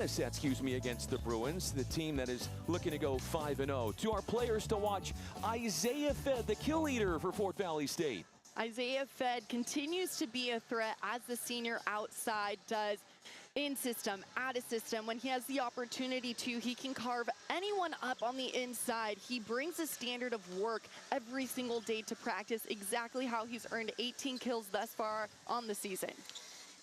excuse me, against the Bruins, the team that is looking to go 5-0. To our players to watch, Isaiah Fed, the kill leader for Fort Valley State. Isaiah Fed continues to be a threat as the senior outside does. In system, out of system, when he has the opportunity to, he can carve anyone up on the inside. He brings a standard of work every single day to practice, exactly how he's earned 18 kills thus far on the season.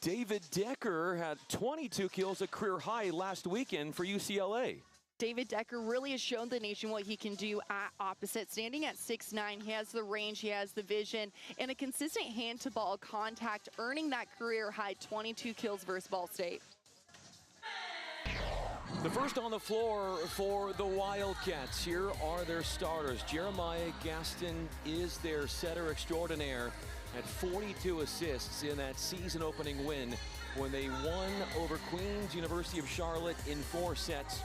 David Decker had 22 kills, a career high last weekend for UCLA. David Decker really has shown the nation what he can do at opposite. Standing at 6'9", he has the range, he has the vision, and a consistent hand-to-ball contact, earning that career high 22 kills versus Ball State. The first on the floor for the Wildcats. Here are their starters. Jeremiah Gaston is their setter extraordinaire, had 42 assists in that season-opening win when they won over Queens University of Charlotte in 4 sets.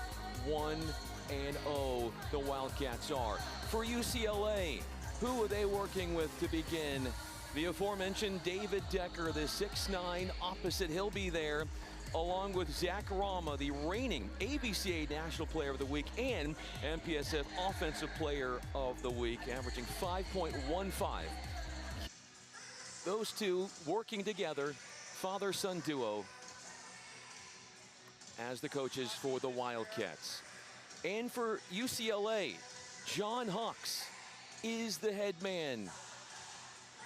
1-0 the Wildcats are. For UCLA, who are they working with to begin? The aforementioned David Decker, the 6'9" opposite. He'll be there along with Zach Rama, the reigning ABCA National Player of the Week and MPSF Offensive Player of the Week, averaging 5.15. Those two working together, father-son duo, as the coaches for the Wildcats. And for UCLA, John Hawks is the head man.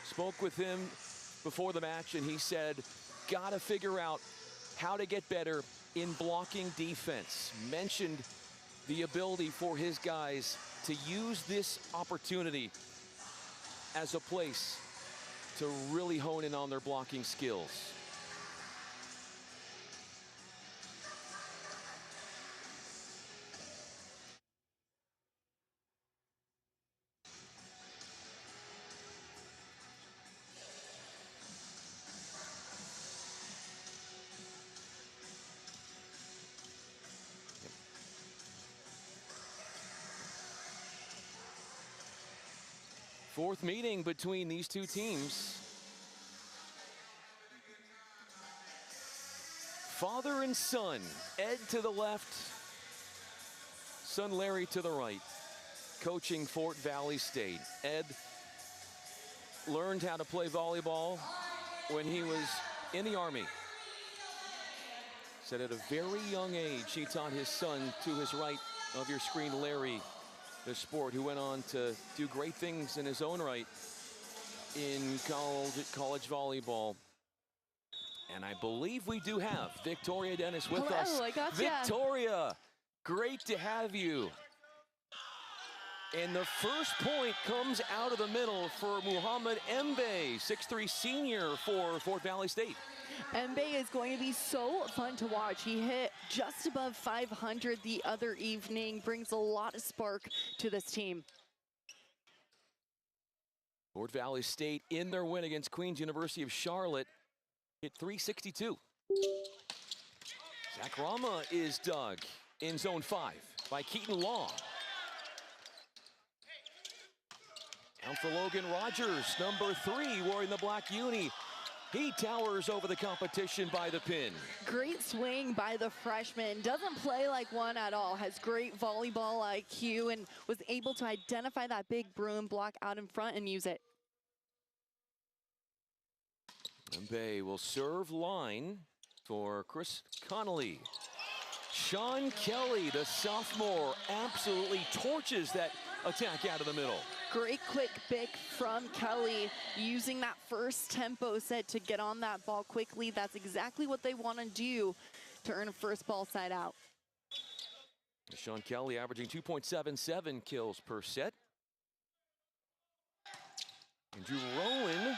Spoke with him before the match, and he said, gotta figure out how to get better in blocking defense. Mentioned the ability for his guys to use this opportunity as a place to really hone in on their blocking skills. Fourth meeting between these two teams. Father and son, Ed to the left, son Larry to the right, coaching Fort Valley State. Ed learned how to play volleyball when he was in the Army. Said at a very young age, he taught his son to his right of your screen, Larry, the sport, who went on to do great things in his own right in college volleyball. And I believe we do have Victoria Dennis with us. I gotcha. Victoria, great to have you. And the first point comes out of the middle for Muhammad Mbe, 6'3" senior for Fort Valley State. Mbe is going to be so fun to watch. He hit just above 500 the other evening, brings a lot of spark to this team. Fort Valley State in their win against Queens University of Charlotte hit 362. Zach Rama is dug in zone 5 by Keaton Long. Down for Logan Rogers, number 3, wearing the black uni. He towers over the competition by the pin. Great swing by the freshman. Doesn't play like one at all. Has great volleyball IQ and was able to identify that big Bruin block out in front and use it. Mbe will serve line for Chris Connolly. Sean Kelly, the sophomore, absolutely torches that attack out of the middle. Great quick pick from Kelly, using that first tempo set to get on that ball quickly. That's exactly what they want to do to earn a first ball side out. Sean Kelly averaging 2.77 kills per set. Andrew Rowan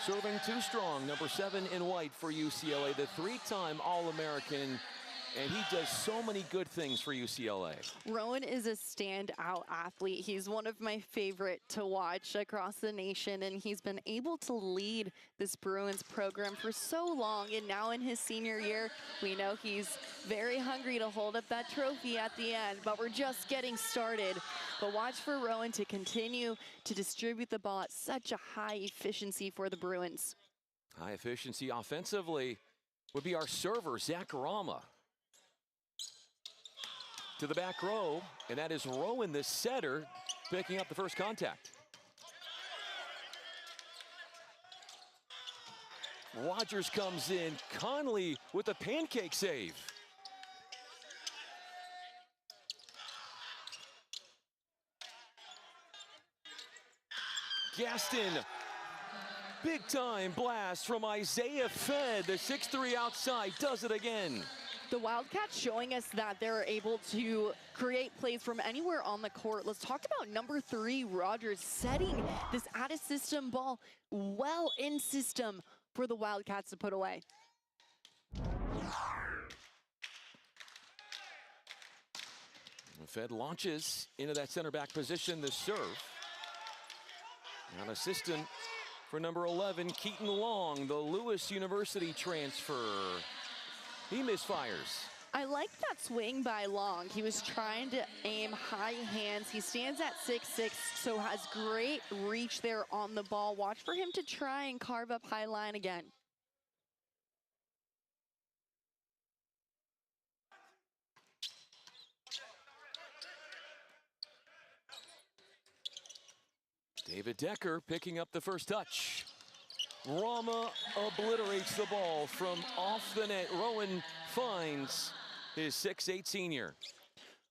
serving too strong, number 7 in white for UCLA, the 3-time All-American. And he does so many good things for UCLA. Rowan is a standout athlete. He's one of my favorite to watch across the nation, and he's been able to lead this Bruins program for so long. And now in his senior year, we know he's very hungry to hold up that trophy at the end, but we're just getting started. But watch for Rowan to continue to distribute the ball at such a high efficiency for the Bruins. High efficiency offensively would be our server, Zach Rama. to the back row, and that is Rowan, the setter, picking up the first contact. Rogers comes in. Conley with a pancake save. Gaston, big time blast from Isaiah Fed. The 6'3" outside does it again. The Wildcats showing us that they're able to create plays from anywhere on the court. Let's talk about number 3, Rogers, setting this out-of-system ball well in system for the Wildcats to put away. Fed launches into that center back position, the serve. An assistant for number 11, Keaton Long, the Lewis University transfer. He misfires. I like that swing by Long. He was trying to aim high hands. He stands at 6'6", so has great reach there on the ball. Watch for him to try and carve up high line again. David Decker picking up the first touch. Rama obliterates the ball from off the net. Rowan finds his 6'8" senior.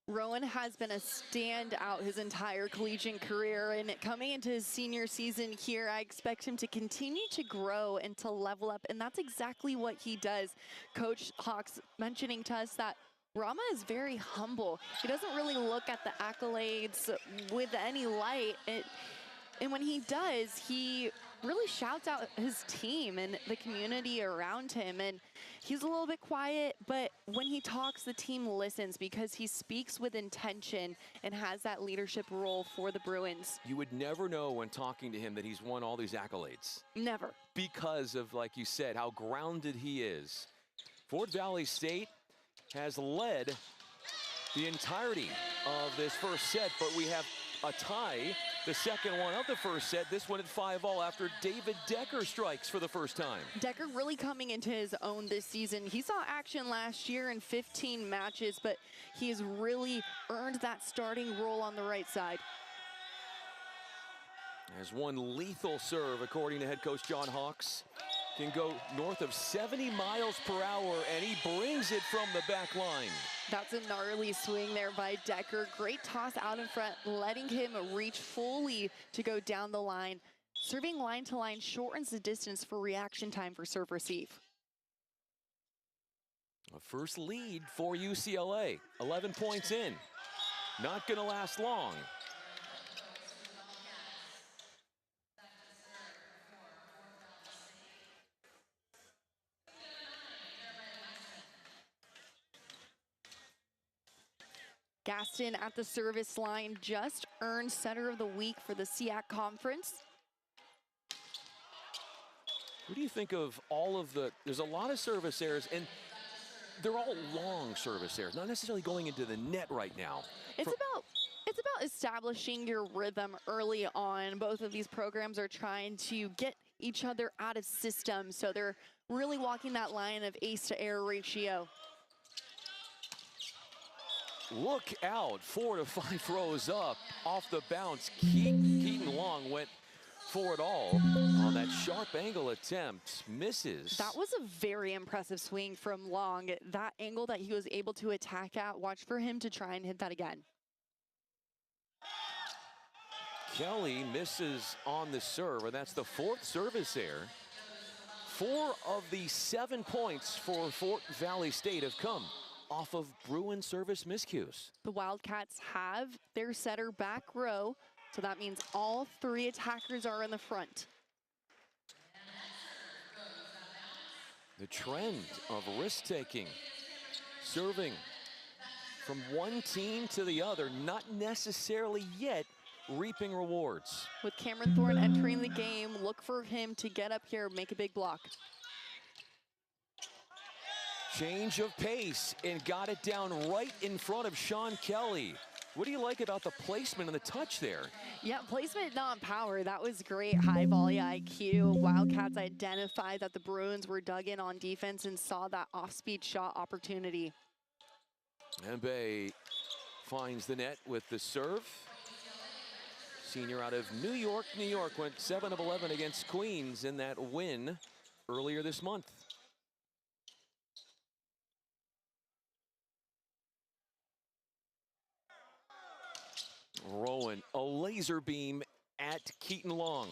Rowan has been a standout his entire collegiate career, and coming into his senior season here, I expect him to continue to grow and to level up, and that's exactly what he does. Coach Hawks mentioning to us that Rama is very humble. He doesn't really look at the accolades with any light. And when he does, he really shouts out his team and the community around him. And he's a little bit quiet, but when he talks, the team listens because he speaks with intention and has that leadership role for the Bruins. You would never know when talking to him that he's won all these accolades. Never. Because of, like you said, how grounded he is. Fort Valley State has led the entirety of this first set, but we have a tie. The second one of the first set, this one at 5-all after David Decker strikes for the first time. Decker really coming into his own this season. He saw action last year in 15 matches, but he has really earned that starting role on the right side. As one lethal serve, according to head coach John Hawks, can go north of 70 miles per hour, and he brings it from the back line. That's a gnarly swing there by Decker. Great toss out in front, letting him reach fully to go down the line. Serving line to line shortens the distance for reaction time for serve receive. A first lead for UCLA, 11 points in. Not gonna last long. Gaston at the service line just earned Center of the Week for the SEAC Conference. What do you think of all of there's a lot of service errors, and they're all long service errors, not necessarily going into the net right now. It's about establishing your rhythm early on. Both of these programs are trying to get each other out of system, so they're really walking that line of ace to error ratio. Look out, 4 to 5 rows up, off the bounce. Keaton Long went for it all on that sharp angle attempt, misses. That was a very impressive swing from Long. That angle that he was able to attack at, watch for him to try and hit that again. Kelly misses on the serve, and that's the 4th service error. 4 of the 7 points for Fort Valley State have come off of Bruin service miscues. The Wildcats have their setter back row, so that means all 3 attackers are in the front. The trend of risk-taking, serving from one team to the other, not necessarily yet reaping rewards. With Cameron Thorne entering the game, look for him to get up here, make a big block. Change of pace, and got it down right in front of Sean Kelly. What do you like about the placement and the touch there? Yeah, placement, not power. That was great high volley IQ. Wildcats identified that the Bruins were dug in on defense and saw that off-speed shot opportunity. Embe finds the net with the serve. Senior out of New York, went 7 of 11 against Queens in that win earlier this month. Rowan, a laser beam at Keaton Long.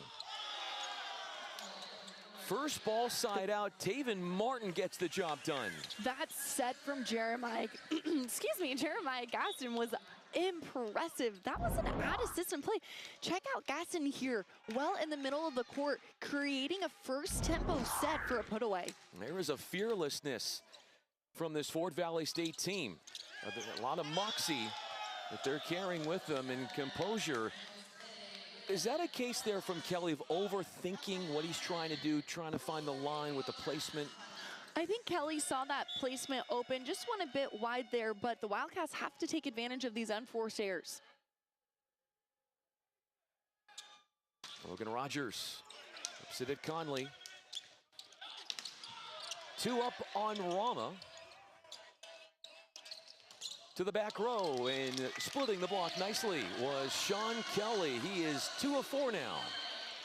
First ball side out, Taven Martin gets the job done. That set from Jeremiah, excuse me, Jeremiah Gaston was impressive. That was an out-of-system play. Check out Gaston here, well in the middle of the court, creating a first tempo set for a put-away. There is a fearlessness from this Fort Valley State team. A lot of moxie that they're carrying with them, and composure. Is that a case there from Kelly of overthinking what he's trying to do, trying to find the line with the placement? I think Kelly saw that placement open, just went a bit wide there, but the Wildcats have to take advantage of these unforced errors. Logan Rogers, opposite at Conley. 2 up on Rama. To the back row, and splitting the block nicely was Sean Kelly. He is 2 of 4 now.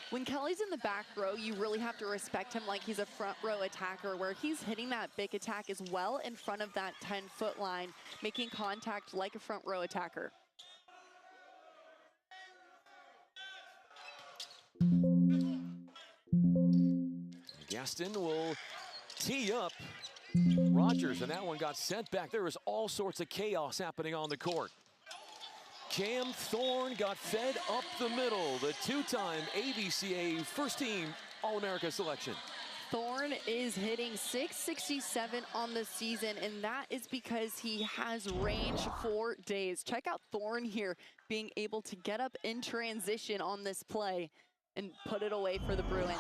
When Kelly's in the back row, you really have to respect him like he's a front row attacker, where he's hitting that big attack as well in front of that 10-foot line, making contact like a front row attacker. Gaston will tee up Rogers, and that one got sent back. There was all sorts of chaos happening on the court. Cam Thorne got fed up the middle, the 2-time AVCA first team All-America selection. Thorne is hitting .667 on the season, and that is because he has range for days. Check out Thorne here, being able to get up in transition on this play and put it away for the Bruins.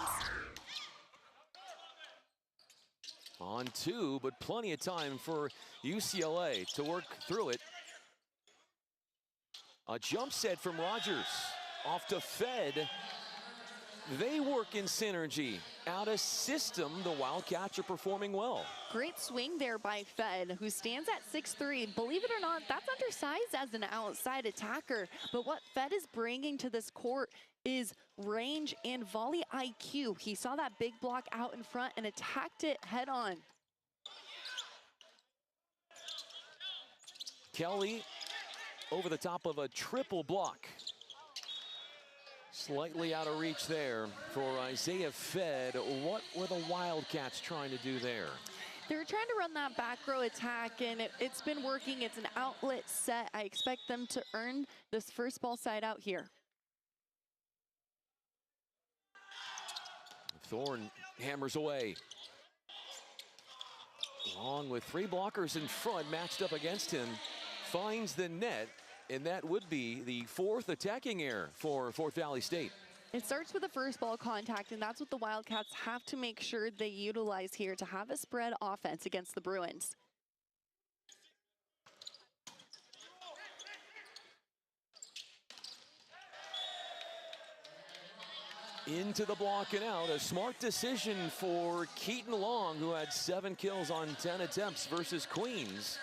On 2, but plenty of time for UCLA to work through it. A jump set from Rogers, off to Fed. They work in synergy. Out of system, the Wildcats are performing well. Great swing there by Fed, who stands at 6'3". Believe it or not, that's undersized as an outside attacker. But what Fed is bringing to this court is range and volley IQ. He saw that big block out in front and attacked it head on. Kelly over the top of a triple block. Slightly out of reach there for Isaiah Fed. What were the Wildcats trying to do there? They were trying to run that back row attack, and it's been working. It's an outlet set. I expect them to earn this first ball side out here. Thorne hammers away. Long with 3 blockers in front matched up against him. Finds the net, and that would be the 4th attacking error for Fort Valley State. It starts with the first ball contact, and that's what the Wildcats have to make sure they utilize here to have a spread offense against the Bruins. Into the block and out. A smart decision for Keaton Long, who had 7 kills on 10 attempts versus Queens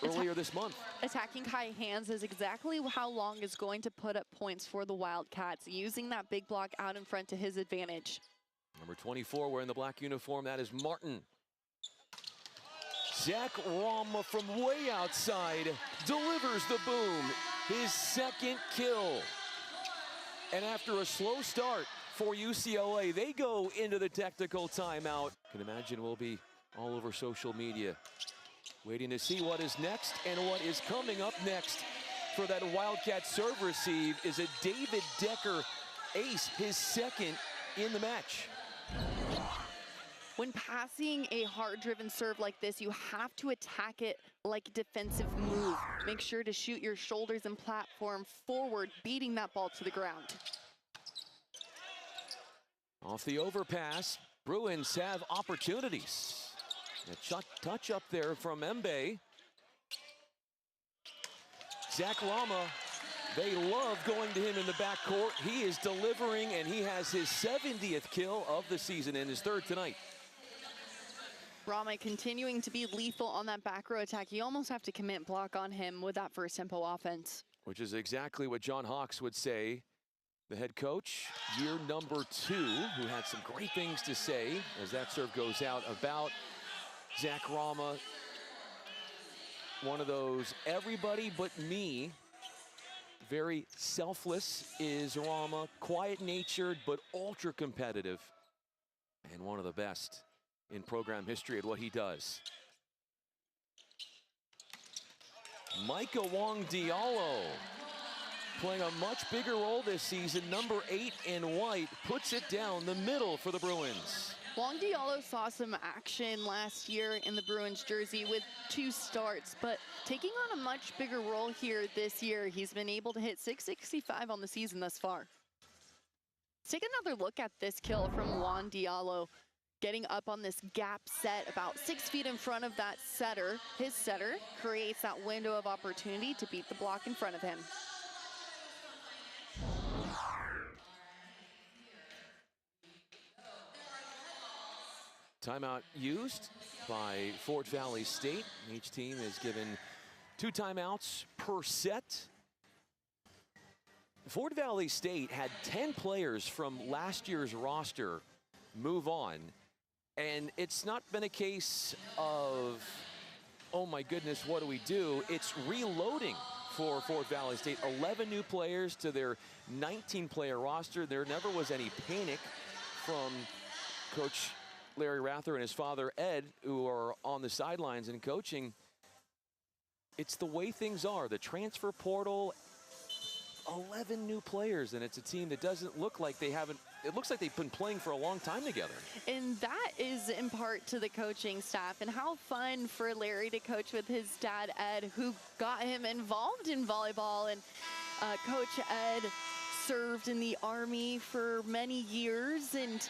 earlier this month. Attacking high hands is exactly how Long is going to put up points for the Wildcats, using that big block out in front to his advantage. Number 24 wearing the black uniform, that is Martin. Zach Rama from way outside delivers the boom. His 2nd kill. And after a slow start for UCLA, they go into the technical timeout. I can imagine we'll be all over social media waiting to see what is next, and what is coming up next for that Wildcat serve receive is a David Decker ace, his 2nd in the match. When passing a hard-driven serve like this, you have to attack it like a defensive move. Make sure to shoot your shoulders and platform forward, beating that ball to the ground. Off the overpass, Bruins have opportunities. A touch up there from Embe. Zach Rama, they love going to him in the backcourt. He is delivering, and he has his 70th kill of the season and his 3rd tonight. Rama continuing to be lethal on that back row attack. You almost have to commit block on him with that first tempo offense. Which is exactly what John Hawks would say, the head coach, year number 2, who had some great things to say as that serve goes out about Zach Rama. One of those everybody but me, very selfless is Rama, quiet-natured but ultra-competitive, and one of the best in program history at what he does. Micah Wong Diallo playing a much bigger role this season. Number 8 in white puts it down the middle for the Bruins. Wong Diallo saw some action last year in the Bruins jersey with 2 starts, but taking on a much bigger role here this year. He's been able to hit .665 on the season thus far. Let's take another look at this kill from Wong Diallo. Getting up on this gap set about 6 feet in front of that setter. His setter creates that window of opportunity to beat the block in front of him. Timeout used by Fort Valley State. Each team is given 2 timeouts per set. Fort Valley State had 10 players from last year's roster move on. And it's not been a case of, oh my goodness, what do we do? It's reloading for Fort Valley State. 11 new players to their 19-player roster. There never was any panic from Coach Larry Rather and his father Ed, who are on the sidelines and coaching. It's the way things are. The transfer portal, 11 new players, and it's a team that doesn't look like they haven't, it looks like they've been playing for a long time together. And that is in part to the coaching staff, and how fun for Larry to coach with his dad Ed, who got him involved in volleyball. And Coach Ed served in the Army for many years, and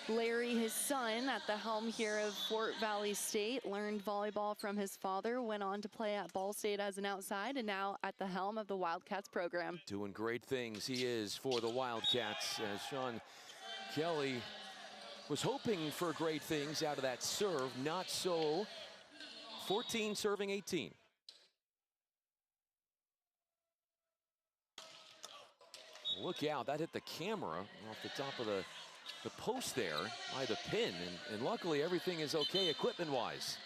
Larry, his son, at the helm here of Fort Valley State, learned volleyball from his father, went on to play at Ball State as an outside, and now at the helm of the Wildcats program. Doing great things he is for the Wildcats, as Sean Kelly was hoping for great things out of that serve. Not so. 14 serving 18. Look out, that hit the camera off the top of the post there by the pin, and luckily everything is okay equipment-wise.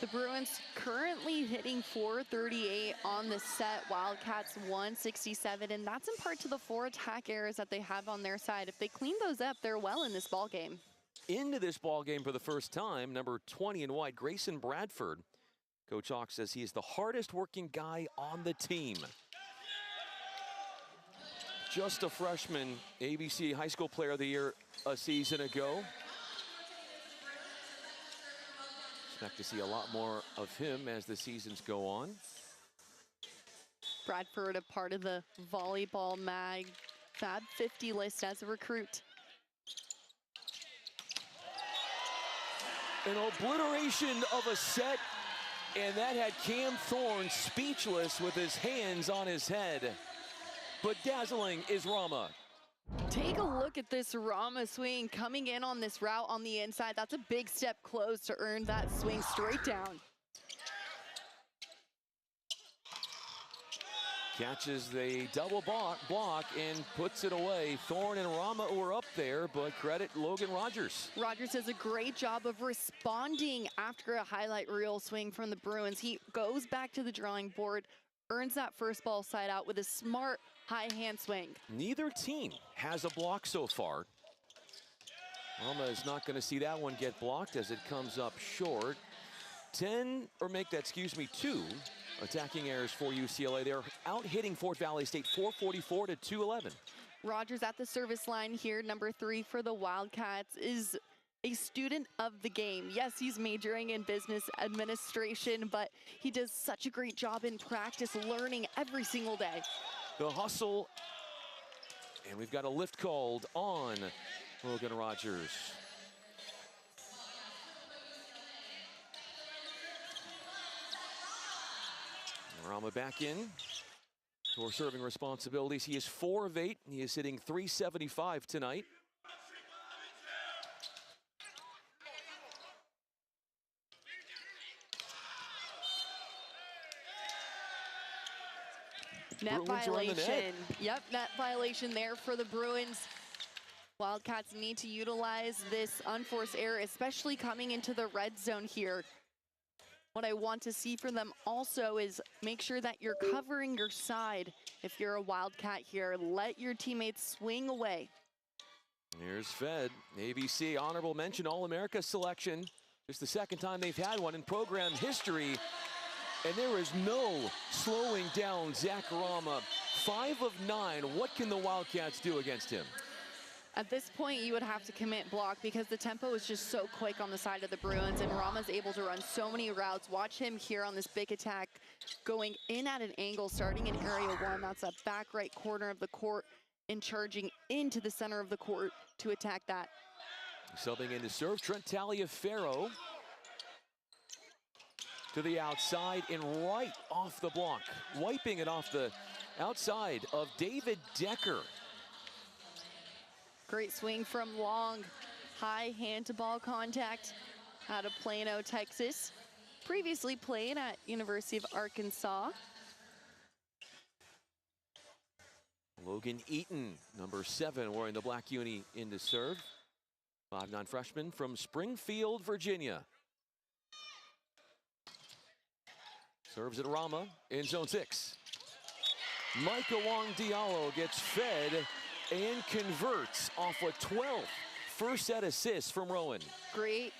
The Bruins currently hitting .438 on the set. Wildcats 167, and that's in part to the 4 attack errors that they have on their side. If they clean those up, they're well in this ball game. Into this ball game for the first time, number 20 in white, Grayson Bradford. Coach Hawk says he is the hardest working guy on the team. Just a freshman, ABC High School Player of the Year a season ago. Expect to see a lot more of him as the seasons go on. Bradford, a part of the Volleyball Mag Fab 50 list as a recruit. An obliteration of a set, and that had Cam Thorne speechless with his hands on his head. But dazzling is Rama. Take a look at this Rama swing coming in on this route on the inside. That's a big step close to earn that swing straight down. Catches the double block and puts it away. Thorne and Rama were up there, but credit Logan Rogers. Rogers does a great job of responding after a highlight reel swing from the Bruins. He goes back to the drawing board, earns that first ball side out with a smart high hand swing. Neither team has a block so far. Rama is not going to see that one get blocked as it comes up short. 2 attacking errors for UCLA. They're out hitting Fort Valley State 444 to 211. Rogers at the service line here, number 3 for the Wildcats, is a student of the game. Yes, he's majoring in business administration, but he does such a great job in practice, learning every single day. The hustle, and we've got a lift called on Logan Rogers. Rama back in for serving responsibilities. He is 4 of 8. He is hitting .375 tonight. Net Bruins are on the net. violation. Yep, net violation there for the Bruins. Wildcats need to utilize this unforced error, especially coming into the red zone here. What I want to see from them also is make sure that you're covering your side. If you're a Wildcat here, let your teammates swing away. Here's Fed, ABC honorable mention All-America selection. Just the second time they've had one in program history. And there is no slowing down Zach Rama. 5 of 9. What can the Wildcats do against him? At this point, you would have to commit block because the tempo is just so quick on the side of the Bruins, and Rama's able to run so many routes. Watch him here on this big attack, going in at an angle, starting in area 1. That's a back right corner of the court, and charging into the center of the court to attack that. Subbing in to serve, Trent Taliaferro to the outside and right off the block. Wiping it off the outside of David Decker. Great swing from Long. High hand-to-ball contact out of Plano, Texas. Previously played at University of Arkansas. Logan Eaton, number 7, wearing the black uni in to serve. 5'9" freshman from Springfield, Virginia. Serves at Rama in zone 6. Micah Wong Diallo gets fed and converts off a 12th first set assist from Rowan. Great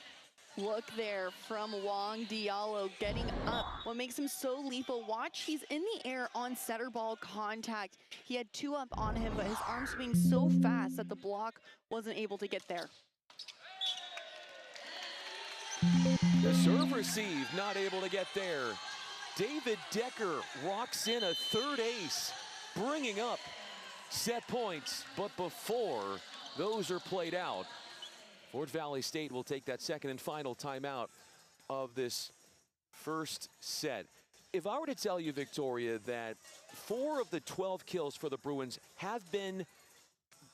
look there from Wong Diallo getting up. What makes him so lethal, watch, he's in the air on setter ball contact. He had 2 up on him, but his arm swing so fast that the block wasn't able to get there. The serve receive, not able to get there. David Decker rocks in a 3rd ace, bringing up set points, but before those are played out, Fort Valley State will take that second and final timeout of this first set. If I were to tell you, Victoria, that 4 of the 12 kills for the Bruins have been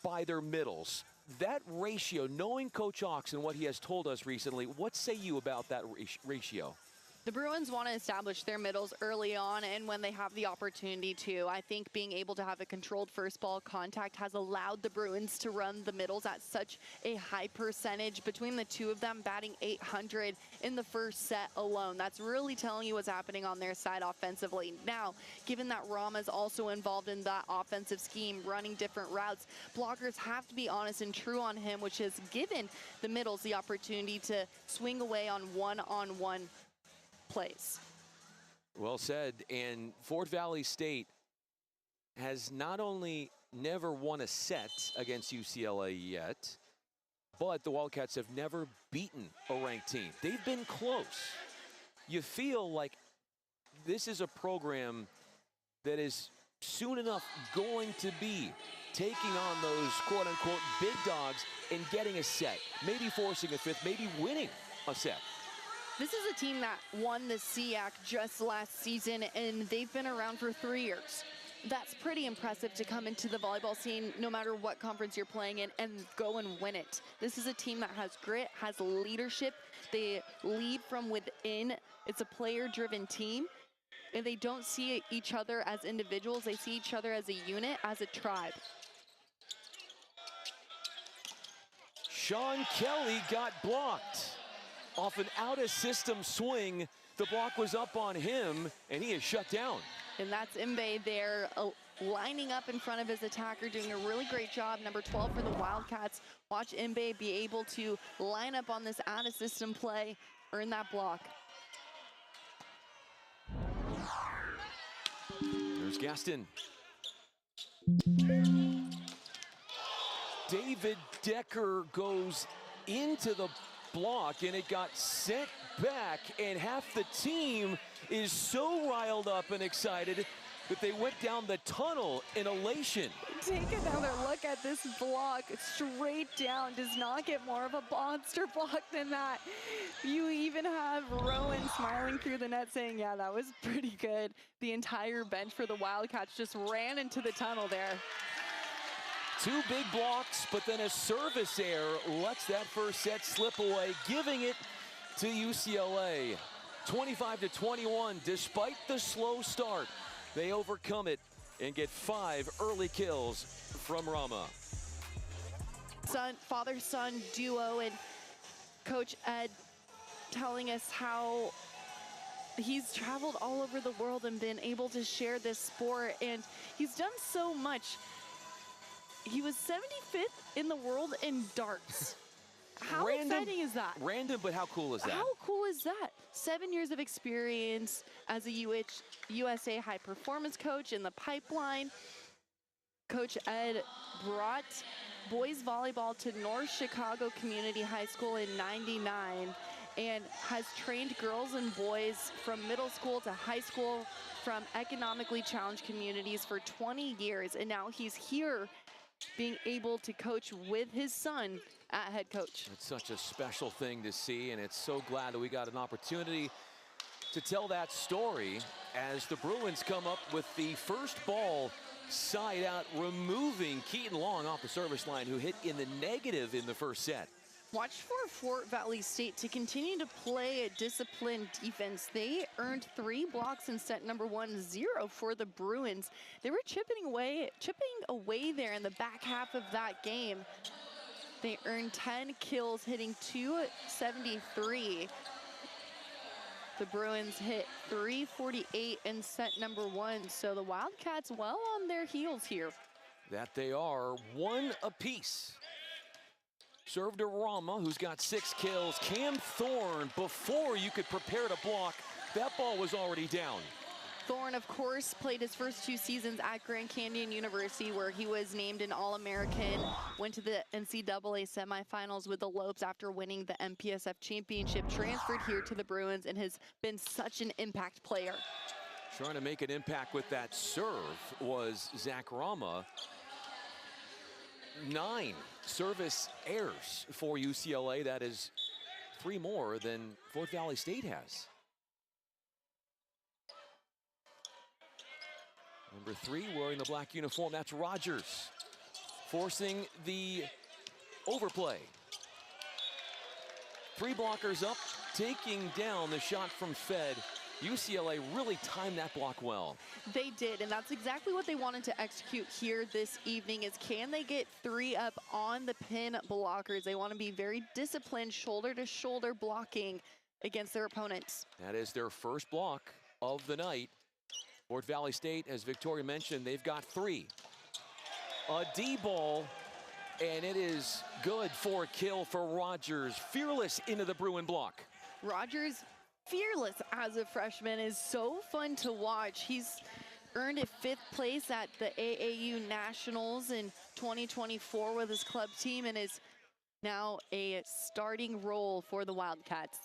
by their middles, that ratio, knowing Coach Ox and what he has told us recently, what say you about that ratio? The Bruins want to establish their middles early on and when they have the opportunity to. I think being able to have a controlled first ball contact has allowed the Bruins to run the middles at such a high percentage. Between the 2 of them batting .800 in the first set alone. That's really telling you what's happening on their side offensively. Now, given that Rama's also involved in that offensive scheme, running different routes, blockers have to be honest and true on him, which has given the middles the opportunity to swing away on one-on-one plays. Well said. And Fort Valley State has not only never won a set against UCLA yet, but the Wildcats have never beaten a ranked team. They've been close. You feel like this is a program that is soon enough going to be taking on those quote-unquote big dogs and getting a set, maybe forcing a 5th, maybe winning a set. This is a team that won the SEAC just last season, and they've been around for 3 years. That's pretty impressive to come into the volleyball scene, no matter what conference you're playing in, and go and win it. This is a team that has grit, has leadership. They lead from within. It's a player-driven team, and they don't see each other as individuals. They see each other as a unit, as a tribe. Sean Kelly got blocked. Off an out-of-system swing, the block was up on him, and he is shut down. And that's Mbe there, lining up in front of his attacker, doing a really great job. Number 12 for the Wildcats. Watch Mbe be able to line up on this out-of-system play, earn that block. There's Gaston. David Decker goes into the block, and it got sent back, and half the team is so riled up and excited that they went down the tunnel in elation. Take another look at this block, straight down. Does not get more of a monster block than that. You even have Rowan smiling through the net saying, yeah, that was pretty good. The entire bench for the Wildcats just ran into the tunnel there. 2 big blocks, but then a service error lets that first set slip away, giving it to UCLA. 25-21, despite the slow start, they overcome it and get 5 early kills from Rama. Father-son duo, and Coach Ed telling us how he's traveled all over the world and been able to share this sport, and he's done so much. He was 75th in the world in darts. How exciting is that? Random, but how cool is that? How cool is that? 7 years of experience as a USA high performance coach in the pipeline. Coach Ed brought boys volleyball to North Chicago Community High School in '99 and has trained girls and boys from middle school to high school from economically challenged communities for 20 years. And now he's here being able to coach with his son at head coach. It's such a special thing to see, and it's so glad that we got an opportunity to tell that story as the Bruins come up with the first ball side out, removing Keaton Long off the service line, who hit in the negative in the first set. Watch for Fort Valley State to continue to play a disciplined defense. They earned 3 blocks in set number 1, 0 for the Bruins. They were chipping away there in the back half of that game. They earned 10 kills, hitting 273. The Bruins hit 348 in set number 1, so the Wildcats well on their heels here. That they are, 1 apiece. Serve to Rama, who's got 6 kills. Cam Thorne, before you could prepare to block, that ball was already down. Thorne, of course, played his first 2 seasons at Grand Canyon University, where he was named an All-American, went to the NCAA semifinals with the Lopes after winning the MPSF championship, transferred here to the Bruins, and has been such an impact player. Trying to make an impact with that serve was Zach Rama. 9 service errors for UCLA. That is 3 more than Fort Valley State has. Number 3 wearing the black uniform, that's Rogers, forcing the overplay. 3 blockers up, taking down the shot from Fed. UCLA really timed that block well. They did, and that's exactly what they wanted to execute here this evening, is can they get 3 up on the pin blockers? They want to be very disciplined, shoulder-to-shoulder blocking against their opponents. That is their first block of the night. Fort Valley State, as Victoria mentioned, they've got 3. A D ball, and it is good for a kill for Rogers. Fearless into the Bruin block. Rogers, fearless as a freshman, is so fun to watch. He's earned a 5th place at the AAU Nationals in 2024 with his club team, and is now a starting role for the Wildcats.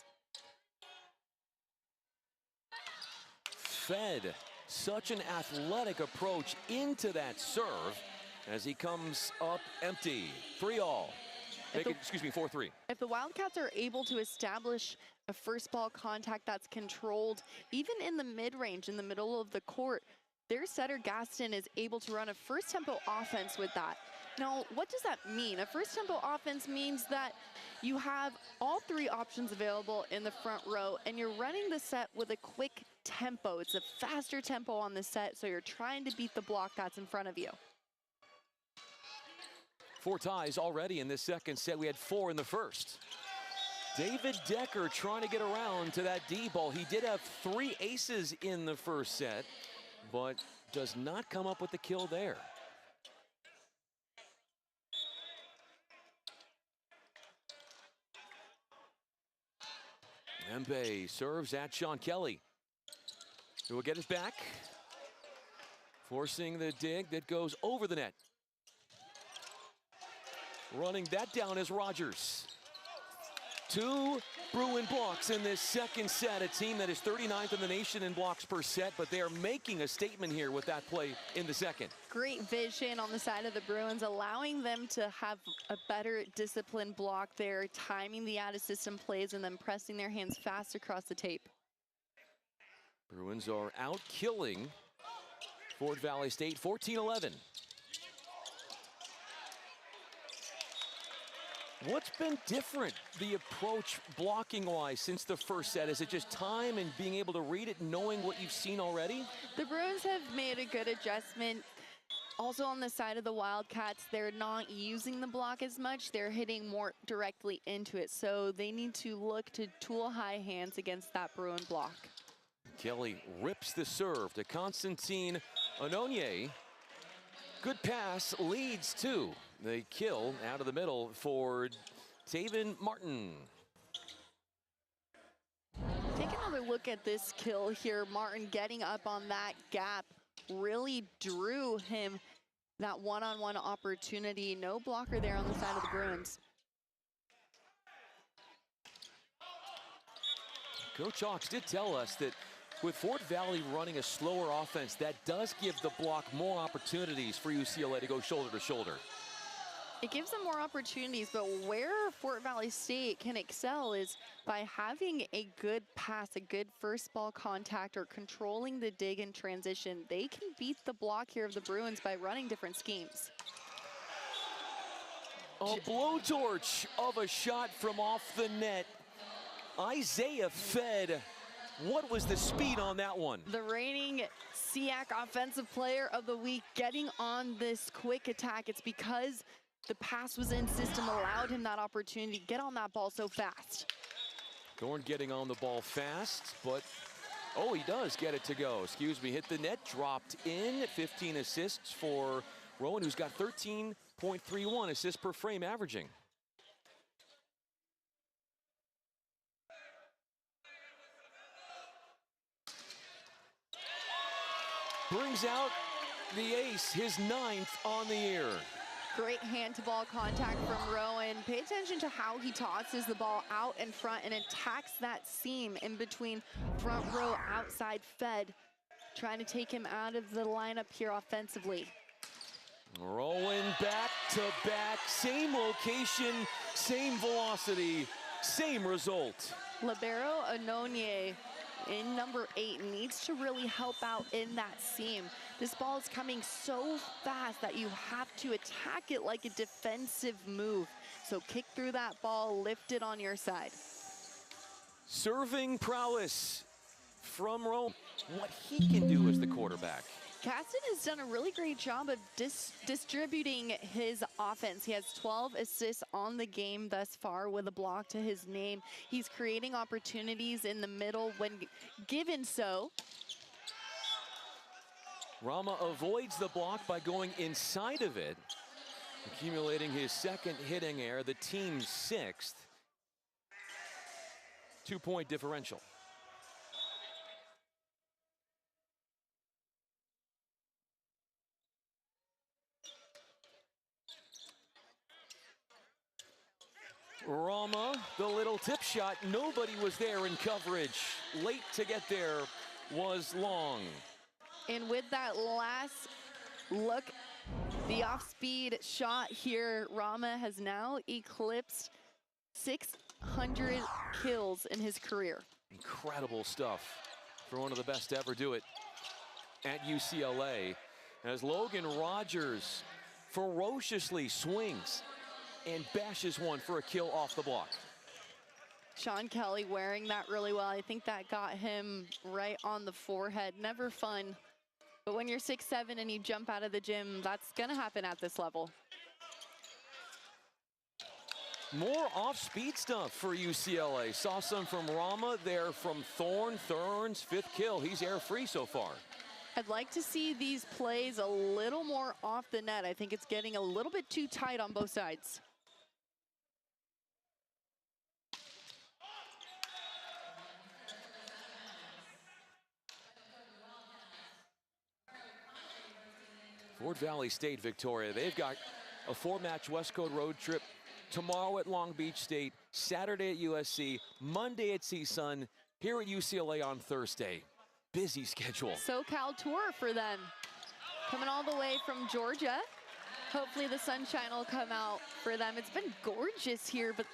Fed, such an athletic approach into that serve as he comes up empty. 3-all. Excuse me, 4-3. If the Wildcats are able to establish a first ball contact that's controlled, even in the mid-range, in the middle of the court, their setter Gaston is able to run a first tempo offense with that. Now, what does that mean? A first tempo offense means that you have all 3 options available in the front row, and you're running the set with a quick tempo. It's a faster tempo on the set, so you're trying to beat the block that's in front of you. 4 ties already in this second set. We had 4 in the first. David Decker trying to get around to that D ball. He did have 3 aces in the first set, but does not come up with the kill there. Embe serves at Sean Kelly, who will get it back, forcing the dig that goes over the net. Running that down is Rogers. 2 Bruin blocks in this second set, a team that is 39th in the nation in blocks per set, but they are making a statement here with that play in the second. Great vision on the side of the Bruins, allowing them to have a better disciplined block there, timing the out-of-system plays, and then pressing their hands fast across the tape. Bruins are out killing Fort Valley State 14-11. What's been different, the approach blocking-wise since the first set? Is it just time and being able to read it, knowing what you've seen already? The Bruins have made a good adjustment. Also on the side of the Wildcats, they're not using the block as much. They're hitting more directly into it. So they need to look to tool high hands against that Bruin block. Kelly rips the serve to Constantine Ononye. Good pass leads to the kill out of the middle for Taven Martin. Take another look at this kill here. Martin getting up on that gap really drew him that one-on-one opportunity. No blocker there on the side of the Bruins. Coach Hawks did tell us that with Fort Valley running a slower offense, that does give the block more opportunities for UCLA to go shoulder to shoulder. It gives them more opportunities, but where Fort Valley State can excel is by having a good pass, a good first ball contact, or controlling the dig and transition. They can beat the block here of the Bruins by running different schemes. A blowtorch of a shot from off the net. Isaiah Fed. What was the speed on that one? The reigning SEAC Offensive Player of the Week getting on this quick attack. It's because the pass was in system, allowed him that opportunity to get on that ball so fast. Thorne getting on the ball fast, but oh, he does get it to go. Excuse me, hit the net, dropped in. 15 assists for Rowan, who's got 13.31 assists per frame averaging. Brings out the ace, his 9th on the year. Great hand-to-ball contact from Rowan. Pay attention to how he tosses the ball out in front and attacks that seam in between front row, outside Fed, trying to take him out of the lineup here offensively. Rowan back to back, same location, same velocity, same result. Libero Ononye in number 8 needs to really help out in that seam. This ball is coming so fast that you have to attack it like a defensive move. So kick through that ball, lift it on your side. Serving prowess from Rome. What he can do as the quarterback. Caston has done a really great job of distributing his offense. He has 12 assists on the game thus far with a block to his name. He's creating opportunities in the middle when given so. Rama avoids the block by going inside of it, accumulating his 2nd hitting error, the team's 6th. 2-point differential. Rama, the little tip shot. Nobody was there in coverage. Late to get there was Long. And with that last look, the off-speed shot here, Rama has now eclipsed 600 kills in his career. Incredible stuff for one of the best to ever do it at UCLA. As Logan Rogers ferociously swings and bashes one for a kill off the block. Sean Kelly wearing that really well. I think that got him right on the forehead. Never fun. But when you're 6'7" and you jump out of the gym, that's going to happen at this level. More off-speed stuff for UCLA. Saw some from Rama, there from Thorne. Thorne's 5th kill. He's air-free so far. I'd like to see these plays a little more off the net. I think it's getting a little bit too tight on both sides. Fort Valley State, Victoria. They've got a 4-match West Coast road trip tomorrow at Long Beach State, Saturday at USC, Monday at CSUN, here at UCLA on Thursday. Busy schedule. SoCal tour for them. Coming all the way from Georgia. Hopefully the sunshine will come out for them. It's been gorgeous here, but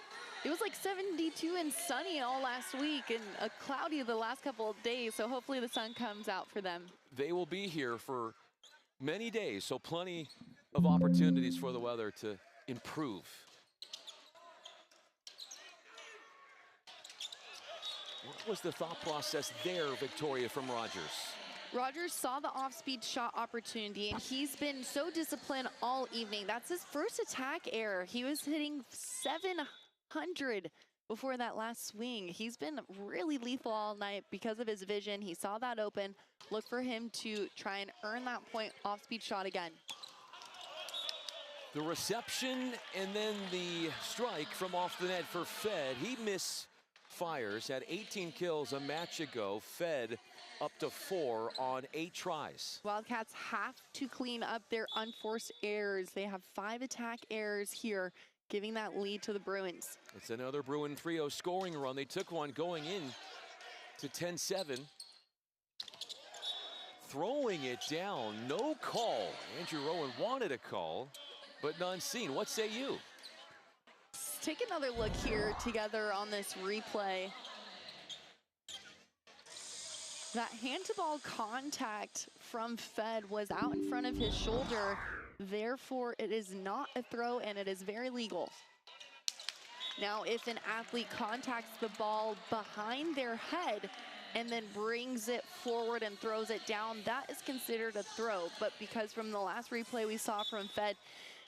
it was like 72 and sunny all last week and cloudy the last couple of days, so hopefully the sun comes out for them. They will be here for many days, so plenty of opportunities for the weather to improve. What was the thought process there, Victoria, from Rogers? Rogers saw the off-speed shot opportunity, and he's been so disciplined all evening. That's his first attack error. He was hitting 700 before that last swing. He's been really lethal all night because of his vision. He saw that open. Look for him to try and earn that point off-speed shot again. The reception and then the strike from off the net for Fed. He misfires, had 18 kills a match ago. Fed up to 4 on 8 tries. Wildcats have to clean up their unforced errors. They have 5 attack errors here, giving that lead to the Bruins. It's another Bruin 3-0 scoring run. They took one going in to 10-7. Throwing it down, no call. Andrew Rowan wanted a call, but none seen. What say you? Let's take another look here together on this replay. That hand-to-ball contact from Fed was out in front of his shoulder. Therefore, it is not a throw, and it is very legal. Now, if an athlete contacts the ball behind their head and then brings it forward and throws it down, that is considered a throw. But because from the last replay we saw from Fed,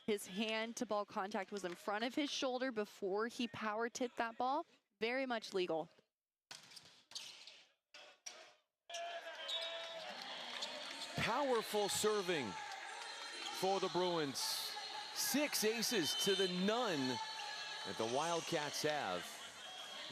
his hand-to-ball contact was in front of his shoulder before he power tipped that ball, very much legal. Powerful serving for the Bruins. 6 aces to the none that the Wildcats have.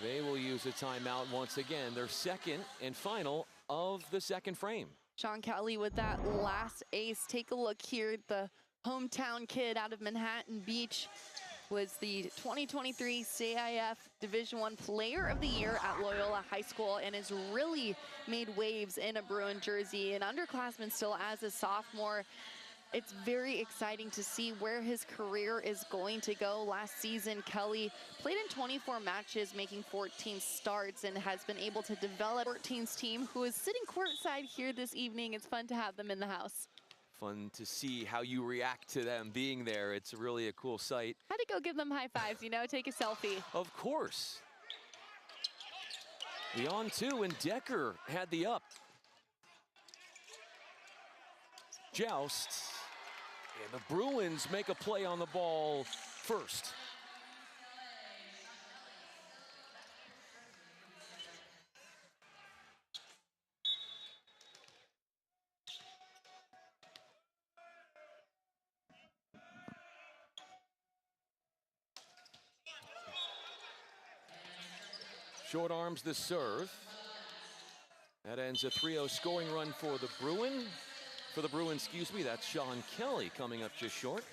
They will use a timeout once again, their second and final of the second frame. Sean Kelly with that last ace. Take a look here. The hometown kid out of Manhattan Beach was the 2023 CIF Division I Player of the Year at Loyola High School and has really made waves in a Bruin jersey. An underclassman still as a sophomore. It's very exciting to see where his career is going to go. Last season, Kelly played in 24 matches, making 14 starts, and has been able to develop 14's team, who is sitting courtside here this evening. It's fun to have them in the house. Fun to see how you react to them being there. It's really a cool sight. Had to go give them high fives, you know, take a selfie. Of course. The on-2, and Decker had the up. Joust. And the Bruins make a play on the ball first. Short arms the serve. That ends a 3-0 scoring run for the Bruins, excuse me. That's Sean Kelly coming up just short.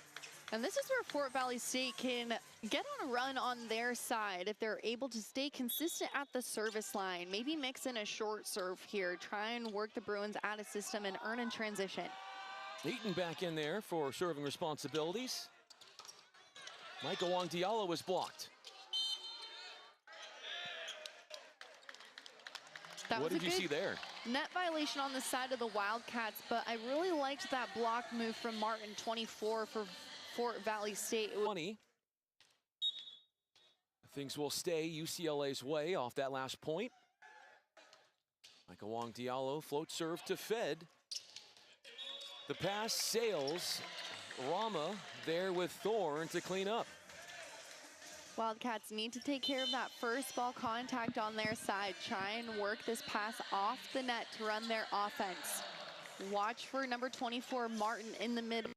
And this is where Fort Valley State can get on a run on their side if they're able to stay consistent at the service line. Maybe mix in a short serve here. Try and work the Bruins out of system and earn in transition. Eaton back in there for serving responsibilities. Michael Wong Diallo was blocked. What did you see there? Net violation on the side of the Wildcats, but I really liked that block move from Martin, 24 for Fort Valley State. 20. Things will stay UCLA's way off that last point. Michael Wong Diallo, float serve to Fed. The pass sails. Rama there with Thorne to clean up. Wildcats need to take care of that first ball contact on their side. Try and work this pass off the net to run their offense. Watch for number 24, Martin, in the middle.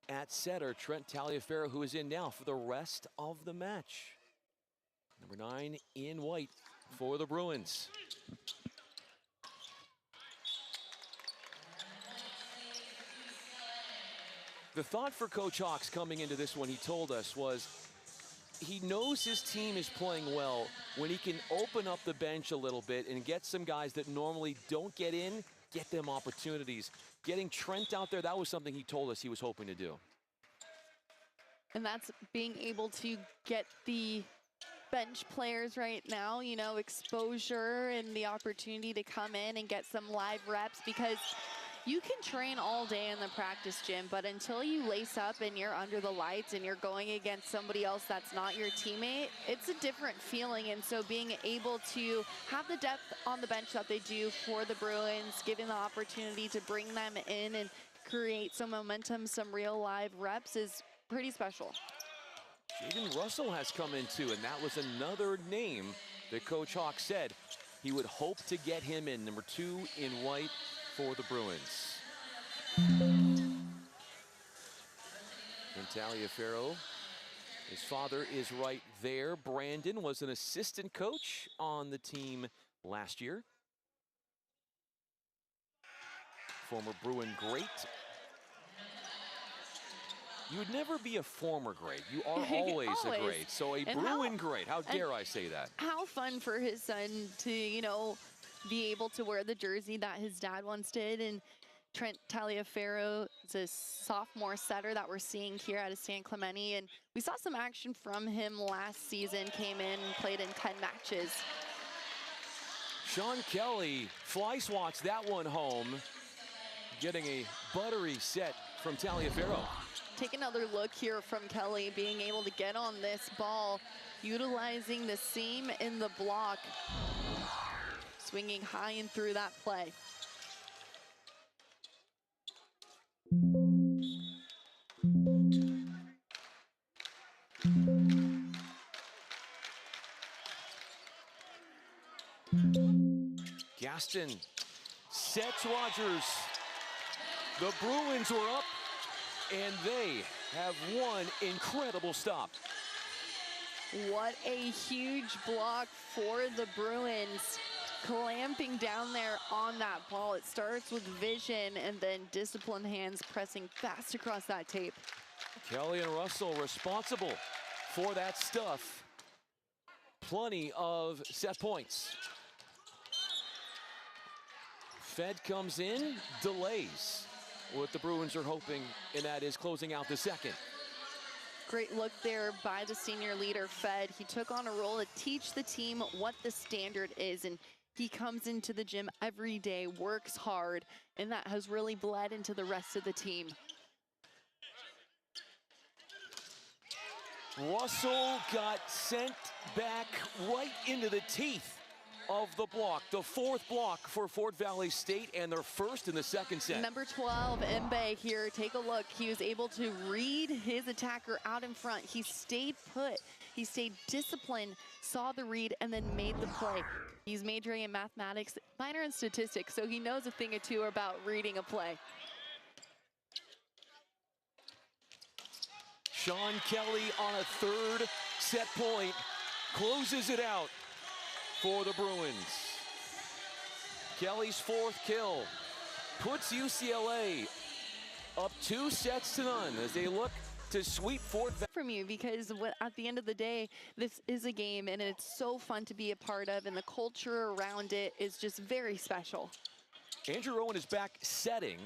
At setter, Trent Taliaferro, who is in now for the rest of the match. Number 9 in white for the Bruins. The thought for Coach Hawks coming into this one, he told us, was he knows his team is playing well when he can open up the bench a little bit and get some guys that normally don't get in, get them opportunities. Getting Trent out there, that was something he told us he was hoping to do. And that's being able to get the bench players right now, you know, exposure and the opportunity to come in and get some live reps, because You can train all day in the practice gym, but until you lace up and you're under the lights and you're going against somebody else that's not your teammate, it's a different feeling. And so being able to have the depth on the bench that they do for the Bruins, giving the opportunity to bring them in and create some momentum, some real live reps is pretty special. Jaden Russell has come in too, and that was another name that Coach Hawk said he would hope to get him in, number 2 in white for the Bruins. And Taliaferro, his father is right there. Brandon was an assistant coach on the team last year. Former Bruin great. You would never be a former great. You are always a great. So a Bruin great. How dare I say that? How fun for his son to, you know, be able to wear the jersey that his dad once did. And Trent Taliaferro is a sophomore setter that we're seeing here out of San Clemente. And we saw some action from him last season, came in and played in 10 matches. Sean Kelly fly swats that one home, getting a buttery set from Taliaferro. Take another look here from Kelly, being able to get on this ball, utilizing the seam in the block, swinging high and through that play. Gaston sets Rogers. The Bruins were up, and they have one incredible stop. What a huge block for the Bruins, clamping down there on that ball. It starts with vision and then disciplined hands pressing fast across that tape. Kelly and Russell responsible for that stuff. Plenty of set points. Fed comes in, delays what the Bruins are hoping, and that is closing out the second. Great look there by the senior leader, Fed. He took on a role to teach the team what the standard is, and he comes into the gym every day, works hard, and that has really bled into the rest of the team. Russell got sent back right into the teeth of the block. The 4th block for Fort Valley State, and their first in the second set. Number 12, Mbe here, take a look. He was able to read his attacker out in front. He stayed put, he stayed disciplined, saw the read, and then made the play. He's majoring in mathematics, minor in statistics, so he knows a thing or two about reading a play. Sean Kelly on a 3rd set point, closes it out for the Bruins. Kelly's 4th kill puts UCLA up 2 sets to none as they look to sweep Fort Valley. From you, because at the end of the day, this is a game and it's so fun to be a part of, and the culture around it is just very special. Andrew Rowan is back setting,